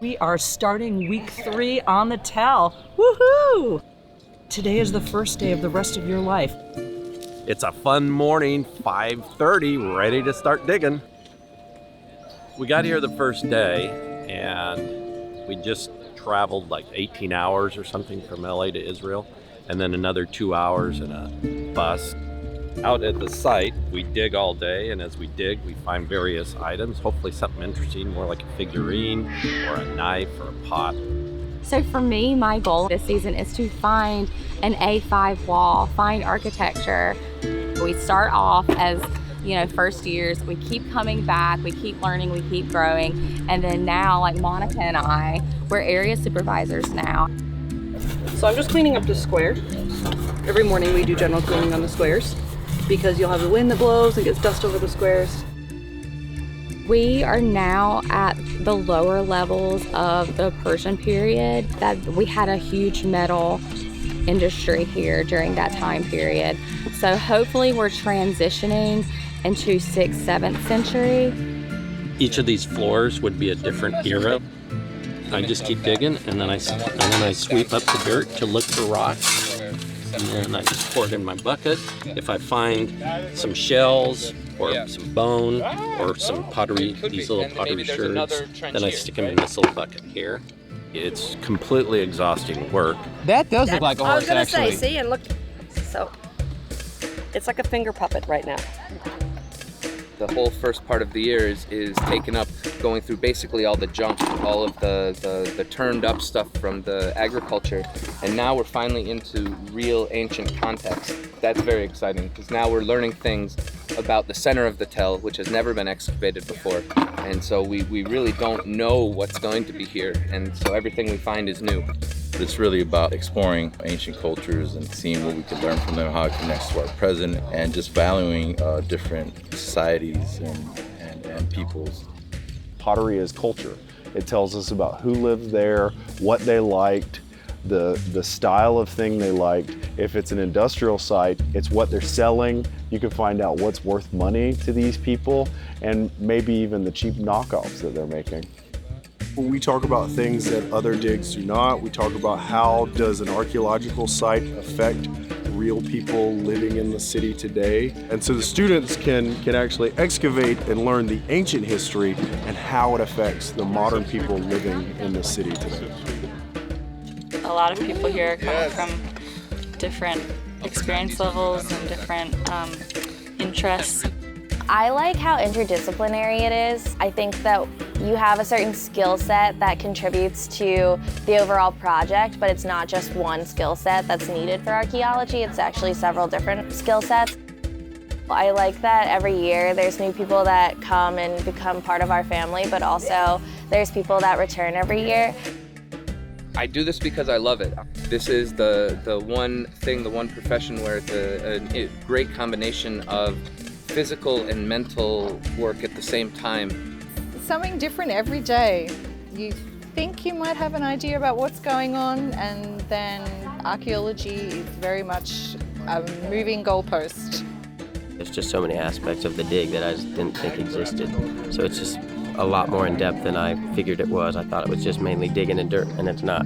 We are starting week 3 on the tell. Woohoo! Today is the first day of the rest of your life. It's a fun morning, 5:30, ready to start digging. We got here the first day and we just traveled like 18 hours or something from LA to Israel, and then another 2 hours in a bus. Out at the site, we dig all day, and as we dig, we find various items, hopefully something interesting, more like a figurine or a knife or a pot. So for me, my goal this season is to find an A5 wall, find architecture. We start off as, first years, we keep coming back, we keep learning, we keep growing. And then now, like Monica and I, we're area supervisors now. So I'm just cleaning up the square. Every morning we do general cleaning on the squares because you'll have the wind that blows and gets dust over the squares. We are now at the lower levels of the Persian period. That we had a huge metal industry here during that time period. So hopefully we're transitioning into 6th, 7th century. Each of these floors would be a different era. I just keep digging, and then I sweep up the dirt to look for rocks, and then I just pour it in my bucket. If I find some shells or some bone or some pottery, these little pottery sherds, then I stick them in this little bucket here. It's completely exhausting work. That does look like a horse, actually. I was going to say, see, and look, so it's like a finger puppet right now. The whole first part of the year is taken up going through basically all the junk, all of the turned up stuff from the agriculture, and now we're finally into real ancient context. That's very exciting because now we're learning things about the center of the tell, which has never been excavated before, and so we really don't know what's going to be here, and so everything we find is new. It's really about exploring ancient cultures and seeing what we can learn from them, how it connects to our present, and just valuing different societies and peoples. Pottery is culture. It tells us about who lived there, what they liked, the style of thing they liked. If it's an industrial site, it's what they're selling. You can find out what's worth money to these people, and maybe even the cheap knockoffs that they're making. We talk about things that other digs do not. We talk about how does an archaeological site affect real people living in the city today. And so the students can actually excavate and learn the ancient history and how it affects the modern people living in the city today. A lot of people here are coming from different experience levels and different interests. I like how interdisciplinary it is. I think that you have a certain skill set that contributes to the overall project, but it's not just one skill set that's needed for archaeology, it's actually several different skill sets. I like that every year there's new people that come and become part of our family, but also there's people that return every year. I do this because I love it. This is the one thing, the one profession where it's a great combination of physical and mental work at the same time. Something different every day. You think you might have an idea about what's going on, and then archaeology is very much a moving goalpost. There's just so many aspects of the dig that I just didn't think existed. So it's just a lot more in depth than I figured it was. I thought it was just mainly digging in dirt, and it's not.